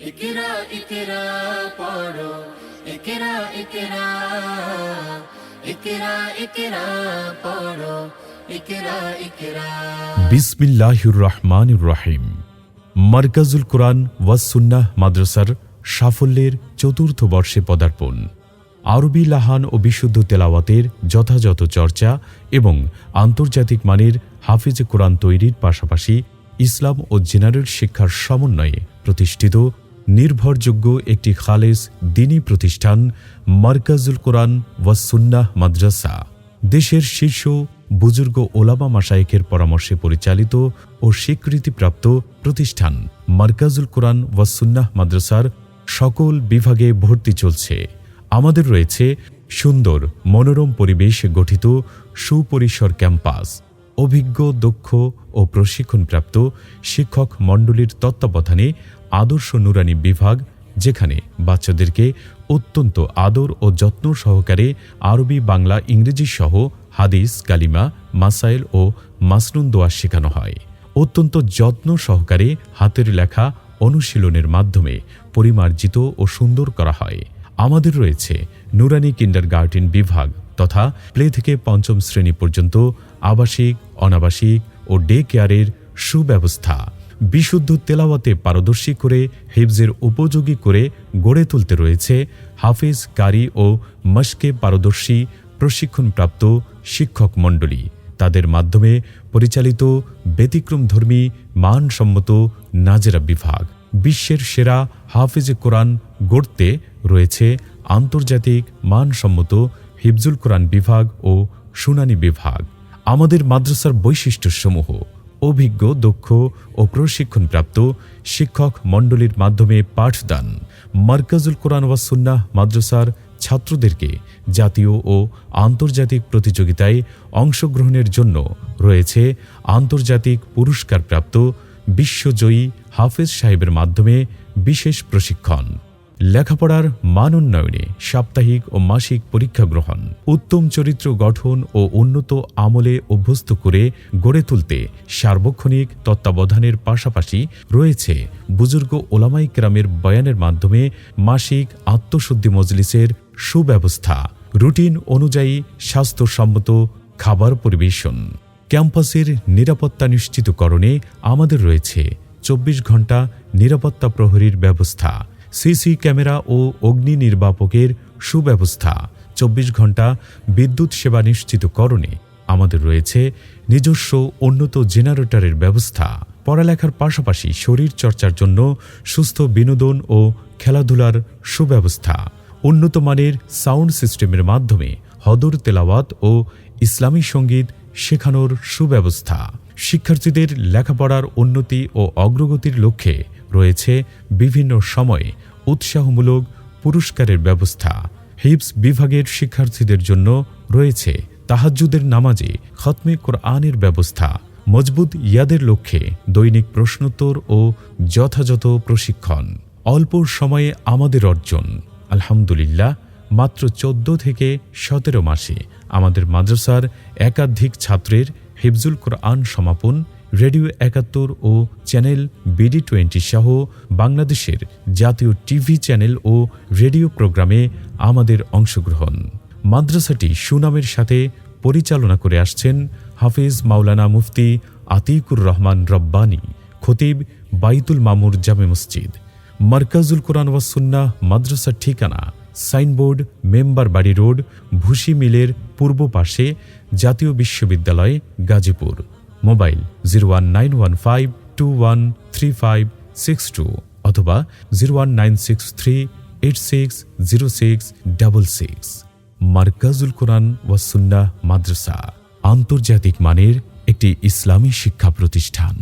ইকরা ইকরা পড়ো, ইকরা ইকরা, ইকরা ইকরা পড়ো, ইকরা ইকরা। বিসমিল্লাহির রহমানির রহিম। মারকাজুল কোরআন ওয়াস সুন্নাহ মাদ্রাসার সাফল্যের চতুর্থ বর্ষে পদার্পণ। আরবি লাহান ও বিশুদ্ধ তেলাওয়াতের যথাযথ চর্চা এবং আন্তর্জাতিক মানের হাফিজে কোরআন তৈরির পাশাপাশি ইসলাম ও জেনারেল শিক্ষার সমন্বয়ে প্রতিষ্ঠিত নির্ভরযোগ্য একটি খালেস দ্বীনী প্রতিষ্ঠান মারকাজুল কোরআন ওয়াস সুন্নাহ মাদ্রাসা দেশের শীর্ষ বুজুর্গ ওলামা মাশায়েখের পরামর্শে পরিচালিত ও স্বীকৃতিপ্রাপ্ত প্রতিষ্ঠান। মারকাজুল কোরআন ওয়াস সুন্নাহ মাদ্রাসার সকল বিভাগে ভর্তি চলছে। আমাদের রয়েছে সুন্দর মনোরম পরিবেশে গঠিত সুপরিসর ক্যাম্পাস, অভিজ্ঞ দক্ষ ও প্রশিক্ষণপ্রাপ্ত শিক্ষক মণ্ডলীর তত্ত্বাবধানে আদর্শ নুরানি বিভাগ, যেখানে বাচ্চাদেরকে অত্যন্ত আদর ও যত্ন সহকারে আরবি, বাংলা, ইংরেজি সহ হাদিস, কালিমা, মাসাইল ও মাসনুন দোয়া শেখানো হয়। অত্যন্ত যত্ন সহকারে হাতের লেখা অনুশীলনের মাধ্যমে পরিমার্জিত ও সুন্দর করা হয়। আমাদের রয়েছে নুরানি কিন্ডারগার্টেন বিভাগ তথা প্লে থেকে পঞ্চম শ্রেণী পর্যন্ত আবাসিক, অনাবাসিক ও ডে কেয়ারের সুব্যবস্থা। বিশুদ্ধ তেলাওয়াতে পারদর্শী করে হিফজের উপযোগী করে গড়ে তুলতে রয়েছে হাফিজ, কারি ও মশকে পারদর্শী প্রশিক্ষণপ্রাপ্ত শিক্ষক মণ্ডলী। তাদের মাধ্যমে পরিচালিত ব্যতিক্রমধর্মী মানসম্মত নাজেরা বিভাগ। বিশ্বের সেরা হাফিজে কোরআন গড়তে রয়েছে আন্তর্জাতিক মানসম্মত হিফজুল কোরআন বিভাগ ও শুনানি বিভাগ। আমাদের মাদ্রাসার বৈশিষ্ট্যসমূহ: অভিজ্ঞ, দক্ষ ও প্রশিক্ষণপ্রাপ্ত শিক্ষক মণ্ডলীর মাধ্যমে পাঠদান। মারকাজুল কোরআন ওয়াস সুন্নাহ মাদ্রাসার ছাত্রদেরকে জাতীয় ও আন্তর্জাতিক প্রতিযোগিতায় অংশগ্রহণের জন্য রয়েছে আন্তর্জাতিক পুরস্কারপ্রাপ্ত বিশ্বজয়ী হাফেজ সাহেবের মাধ্যমে বিশেষ প্রশিক্ষণ। লেখাপড়ার মান উন্নয়নে সাপ্তাহিক ও মাসিক পরীক্ষা গ্রহণ। উত্তম চরিত্র গঠন ও উন্নত আমলে অভ্যস্ত করে গড়ে তুলতে সার্বক্ষণিক তত্ত্বাবধানের পাশাপাশি রয়েছে বুজুর্গ ওলামায়ে কেরামের বয়ানের মাধ্যমে মাসিক আত্মশুদ্ধি মজলিসের সুব্যবস্থা। রুটিন অনুযায়ী স্বাস্থ্যসম্মত খাবার পরিবেশন। ক্যাম্পাসের নিরাপত্তা নিশ্চিতকরণে আমাদের রয়েছে 24 ঘণ্টা নিরাপত্তা প্রহরীর ব্যবস্থা, সিসি ক্যামেরা ও অগ্নি নির্বাপকের সুব্যবস্থা। 24 ঘণ্টা বিদ্যুৎ সেবা নিশ্চিতকরণে আমাদের রয়েছে নিজস্ব উন্নত জেনারেটরের ব্যবস্থা। পড়ালেখার পাশাপাশি শরীর চর্চার জন্য সুস্থ বিনোদন ও খেলাধুলার সুব্যবস্থা। উন্নত মানের সাউন্ড সিস্টেমের মাধ্যমে হদর তেলাওয়াত ও ইসলামী সঙ্গীত শেখানোর সুব্যবস্থা। শিক্ষার্থীদের লেখাপড়ার উন্নতি ও অগ্রগতির লক্ষ্যে রয়েছে বিভিন্ন সময়ে উৎসাহমূলক পুরস্কারের ব্যবস্থা। হিফজ বিভাগের শিক্ষার্থীদের জন্য রয়েছে তাহাজ্জুদের নামাজে খতমে কোরআনের ব্যবস্থা। মজবুত ইয়াদের লক্ষ্যে দৈনিক প্রশ্নোত্তর ও যথাযথ প্রশিক্ষণ। অল্প সময়ে আমাদের অর্জন। আলহামদুলিল্লাহ, মাত্র 14 থেকে 17 মাসে আমাদের মাদ্রাসার একাধিক ছাত্রের হিফজুল কোরআন সমাপন। রেডিও 71 ও চ্যানেল BD20 সহ বাংলাদেশের জাতীয় টিভি চ্যানেল ও রেডিও প্রোগ্রামে আমাদের অংশগ্রহণ। মাদ্রাসাটি সুনামের সাথে পরিচালনা করে আসছেন হাফিজ মাওলানা মুফতি আতিকুর রহমান রব্বানী, খতিব বাইতুল মামুর জামে মসজিদ। মারকাজুল কোরআন ওয়াস সুন্নাহ মাদ্রাসার ঠিকানা সাইনবোর্ড, মেম্বার বাড়ি রোড, ভুসি মিলের পূর্ব পাশে, জাতীয় বিশ্ববিদ্যালয়, গাজীপুর। মোবাইল 01952135662 অথবা 01963860666। মারকাজুল কোরআন ওয়াস সুন্নাহ মাদ্রাসা আন্তর্জাতিক মানের একটি ইসলামী শিক্ষা প্রতিষ্ঠান।